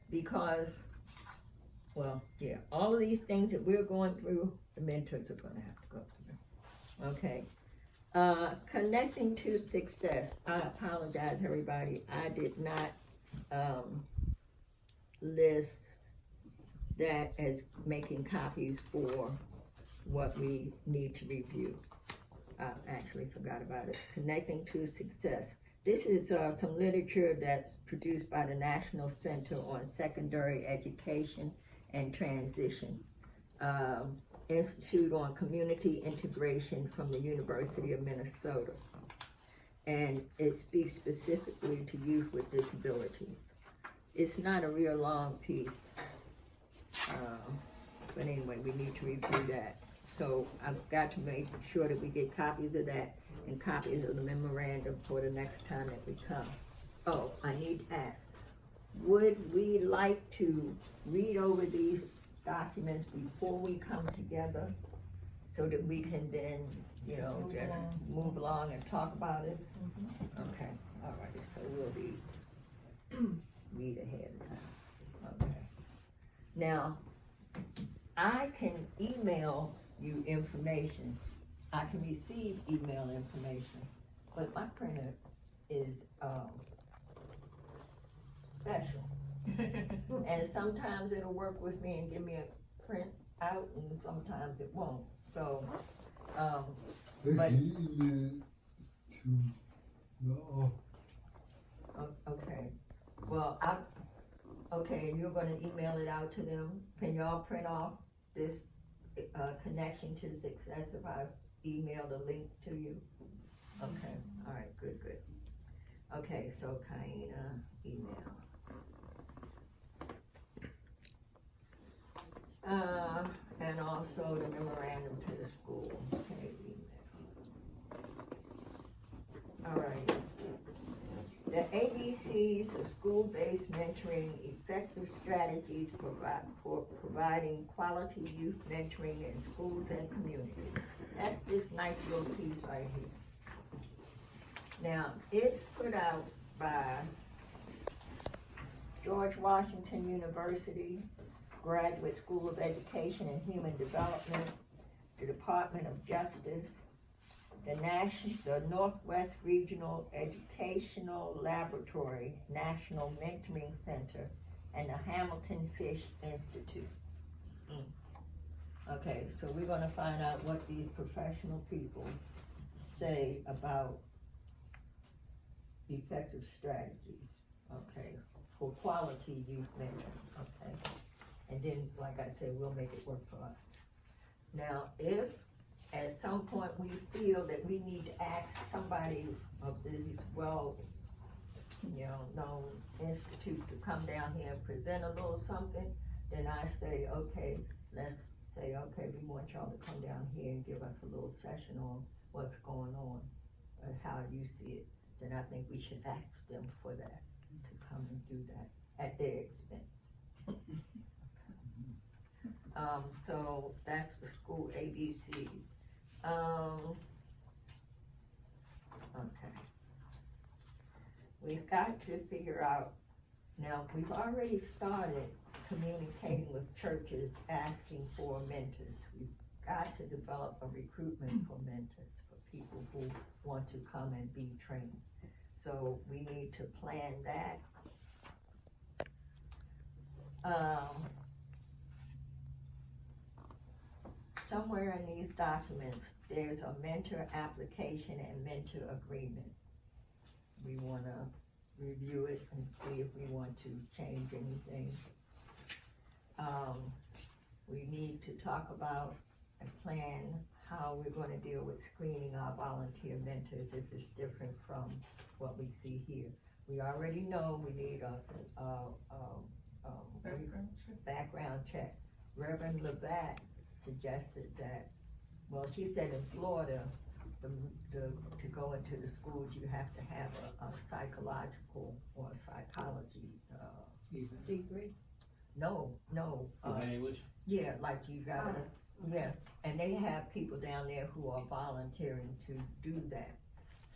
Because, well, yeah, all of these things that we're going through, the mentors are gonna have to go through, okay? Connecting to success, I apologize, everybody, I did not, list that as making copies for what we need to review. I actually forgot about it. Connecting to Success. This is some literature that's produced by the National Center on Secondary Education and Transition, Institute on Community Integration from the University of Minnesota. And it speaks specifically to youth with disabilities. It's not a real long piece, but anyway, we need to review that. So I've got to make sure that we get copies of that and copies of the memorandum for the next time that we come. Oh, I need to ask, would we like to read over these documents before we come together so that we can then, you know, just move along and talk about it? Okay, all right, so we'll be read ahead of time. Okay. Now, I can email you information. I can receive email information, but my printer is special. And sometimes it'll work with me and give me a print out, and sometimes it won't. So, but email to the office. Okay. Well, okay, and you're gonna email it out to them. Can y'all print off this connection to success if I email the link to you? Okay, all right, good. Okay, so Kaina, email. And also the memorandum to the school. Okay, email. All right. The ABCs of school-based mentoring, effective strategies for providing quality youth mentoring in schools and communities. That's this nice little piece right here. Now, it's put out by George Washington University, Graduate School of Education and Human Development, the Department of Justice, the Northwest Regional Educational Laboratory National Mentoring Center, and the Hamilton Fish Institute. Okay, so we're gonna find out what these professional people say about effective strategies, okay, for quality youth mentoring, okay? And then, like I said, we'll make it work for us. Now, if at some point we feel that we need to ask somebody of this known institute to come down here and present a little something, then I say, okay, let's say, okay, we want y'all to come down here and give us a little session on what's going on and how you see it. Then I think we should ask them for that, to come and do that at their expense. So that's the school ABCs. Okay. We've got to figure out, now we've already started communicating with churches asking for mentors. We've got to develop a recruitment for mentors, for people who want to come and be trained. So we need to plan that. Somewhere in these documents, there's a mentor application and mentor agreement. We wanna review it and see if we want to change anything. We need to talk about and plan how we're gonna deal with screening our volunteer mentors if it's different from what we see here. We already know we need a background check. Reverend Labatt suggested that, well, she said in Florida, to go into the schools, you have to have a psychological or psychology degree. No. Yeah, like you gotta, yeah, and they have people down there who are volunteering to do that.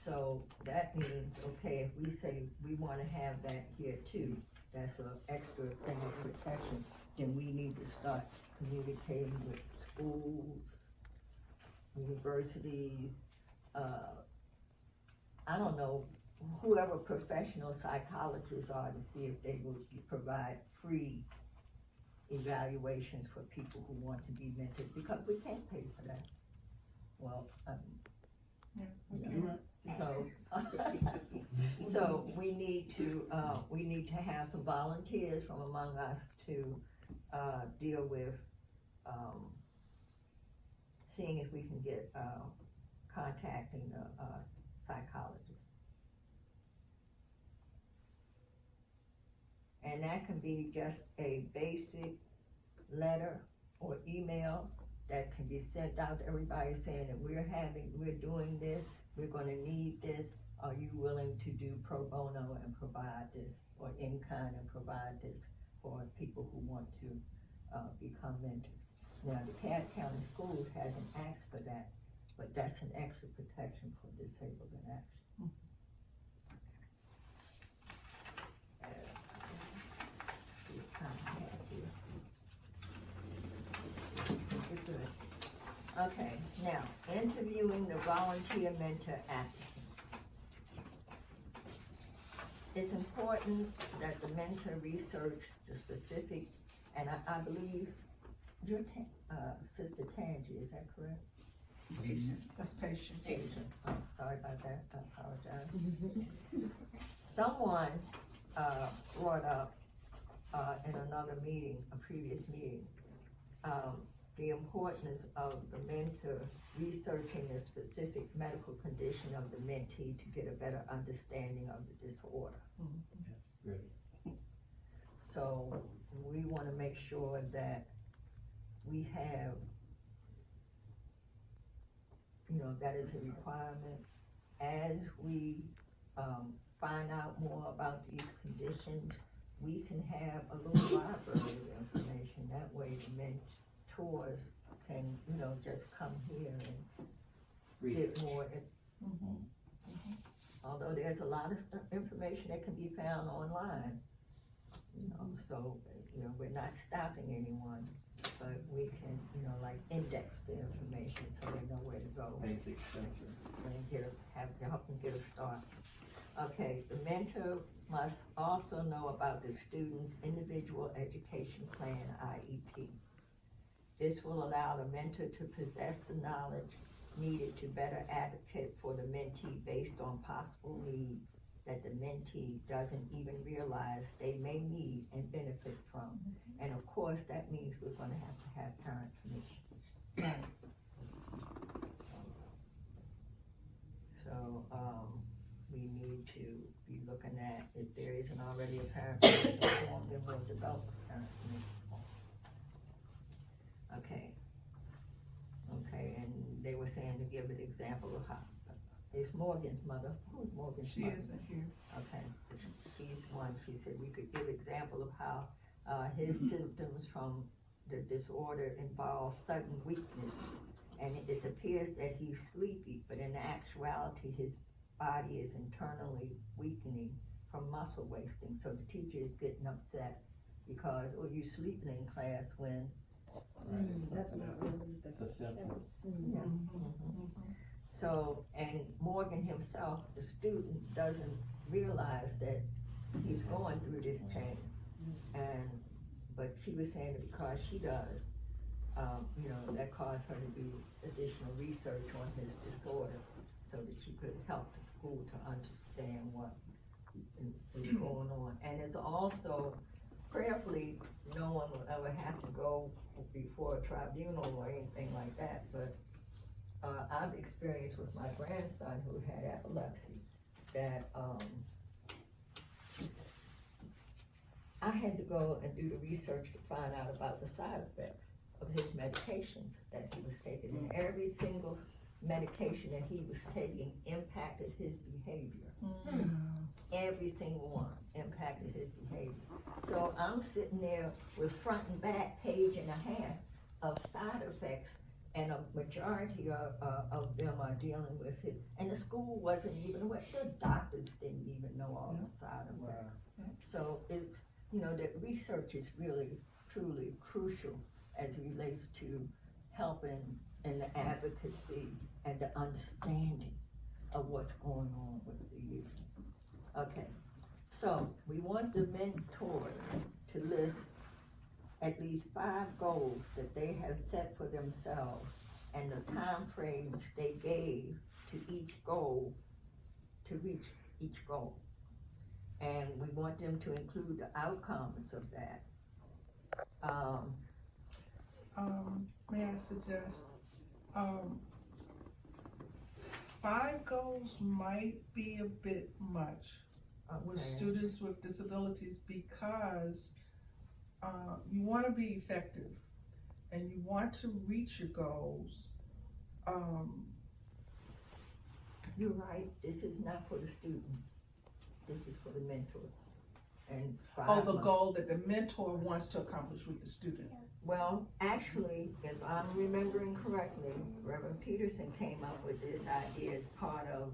So that means, okay, if we say we wanna have that here too, that's an extra thing of protection, then we need to start communicating with schools, universities, I don't know, whoever professional psychologists are, to see if they will provide free evaluations for people who want to be mentored, because we can't pay for that. Well, so we need to have some volunteers from among us to, deal with, seeing if we can get, contacting the, psychologist. And that can be just a basic letter or email that can be sent out to everybody saying that we're doing this, we're gonna need this, are you willing to do pro bono and provide this, or in kind and provide this for people who want to, become mentors? Now, the Cobb County Schools hasn't asked for that, but that's an extra protection for disabled in action. Okay, now, interviewing the volunteer mentor applicants. It's important that the mentor research the specific, and I believe your Sister Tangi, is that correct? Patience, that's patient. Patience. Oh, sorry about that, I apologize. Someone, brought up, in another meeting, a previous meeting, the importance of the mentor researching the specific medical condition of the mentee to get a better understanding of the disorder. Yes, great. So we wanna make sure that we have, that is a requirement. As we, find out more about these conditions, we can have a little library of information. That way the mentors can, just come here and get Research. more. Although there's a lot of information that can be found online, so, we're not stopping anyone, but we can, like index the information so they know where to go. Basic structure. And help them get a start. Okay, the mentor must also know about the student's individual education plan, IEP. This will allow the mentor to possess the knowledge needed to better advocate for the mentee based on possible needs that the mentee doesn't even realize they may need and benefit from. And of course, that means we're gonna have to have parent permission. So, we need to be looking at, if there isn't already a parent permission form, then we'll develop a parent permission form. Okay, and they were saying to give an example of how, it's Morgan's mother, who's Morgan's She mother? isn't here. Okay, she's one, she said we could give example of how, his symptoms from the disorder involve sudden weakness. And it appears that he's sleepy, but in actuality, his body is internally weakening from muscle wasting. So the teacher is getting upset because, you sleeping in class when. That's not really, It's a symptom. Yeah. So, and Morgan himself, the student, doesn't realize that he's going through this change. But she was saying that because she does, that caused her to do additional research on his disorder so that she could help the school to understand what is going on. And it's also prayerfully, no one will ever have to go before a tribunal or anything like that, but I've experienced with my grandson who had epilepsy that I had to go and do the research to find out about the side effects of his medications that he was taking. And every single medication that he was taking impacted his behavior. Every single one impacted his behavior. So I'm sitting there with front and back page and a half of side effects, and a majority of them are dealing with it. And the school wasn't even aware, the doctors didn't even know all the side effects. So you know, that research is really, truly crucial as it relates to helping in the advocacy and the understanding of what's going on with the youth. Okay, so we want the mentors to list at least 5 goals that they have set for themselves and the time frames they gave to each goal, to reach each goal. And we want them to include the outcomes of that. May I suggest, 5 goals might be a bit much with Okay. students with disabilities because you want to be effective and you want to reach your goals. You're right, this is not for the student, this is for the mentor. And Oh, the 5 goal that the mentor wants to accomplish with the student. Well, actually, if I'm remembering correctly, Reverend Peterson came up with this idea as part of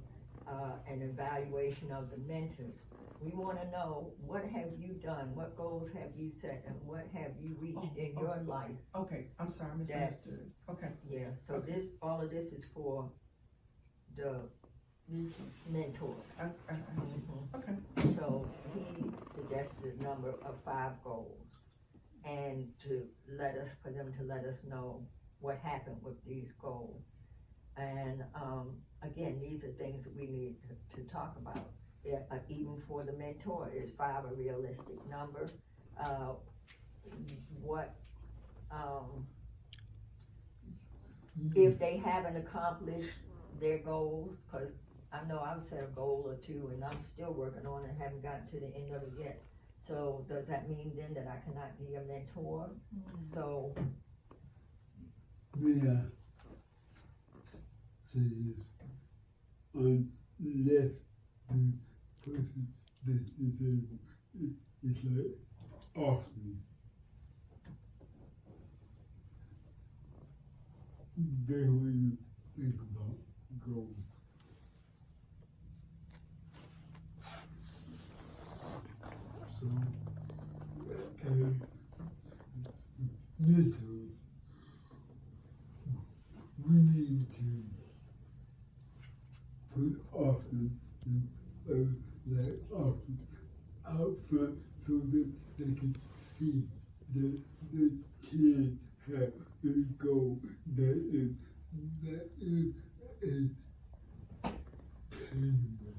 an evaluation of the mentors. We wanna know, what have you done, what goals have you set, and what have you reached in your life? Okay, I'm sorry, I misunderstood. Okay. Yeah, so this, all of this is for the mentors. I see. Mhm. Okay. So he suggested a number of 5 goals, and for them to let us know what happened with these goals. And, again, these are things that we need to talk about. Yeah, even for the mentor, is 5 a realistic number? If they haven't accomplished their goals, cause I know I've set a goal or 2 and I'm still working on it, haven't gotten to the end of it yet. So does that mean then that I cannot be a mentor? So, May I say this? Unless the person that's disabled is like awesome. Then when you think about goals. So, as mentors, we need to put Austin like Austin out front so that they can see that they can have a goal that is attainable.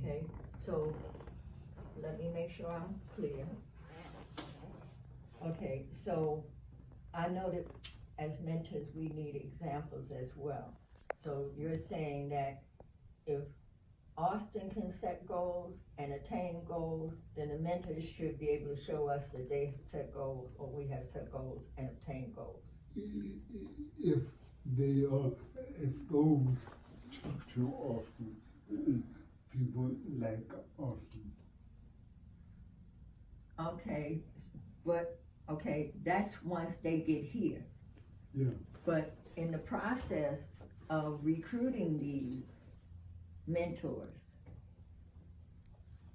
okay, so let me make sure I'm clear. Okay, so I know that as mentors, we need examples as well. So you're saying that if Austin can set goals and attain goals, then the mentors should be able to show us that they have set goals, or we have set goals and obtained goals. If they are exposed to Austin, people like Austin. Okay, but, okay, that's once they get here. Yeah. But in the process of recruiting these mentors,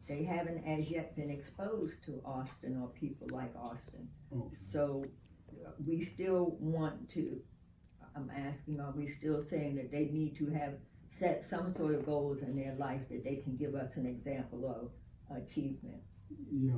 they haven't as yet been exposed to Austin or people like Austin. Oh. So we still want to, I'm asking, are we still saying that they need to have set some sort of goals in their life that they can give us an example of achievement? Yeah.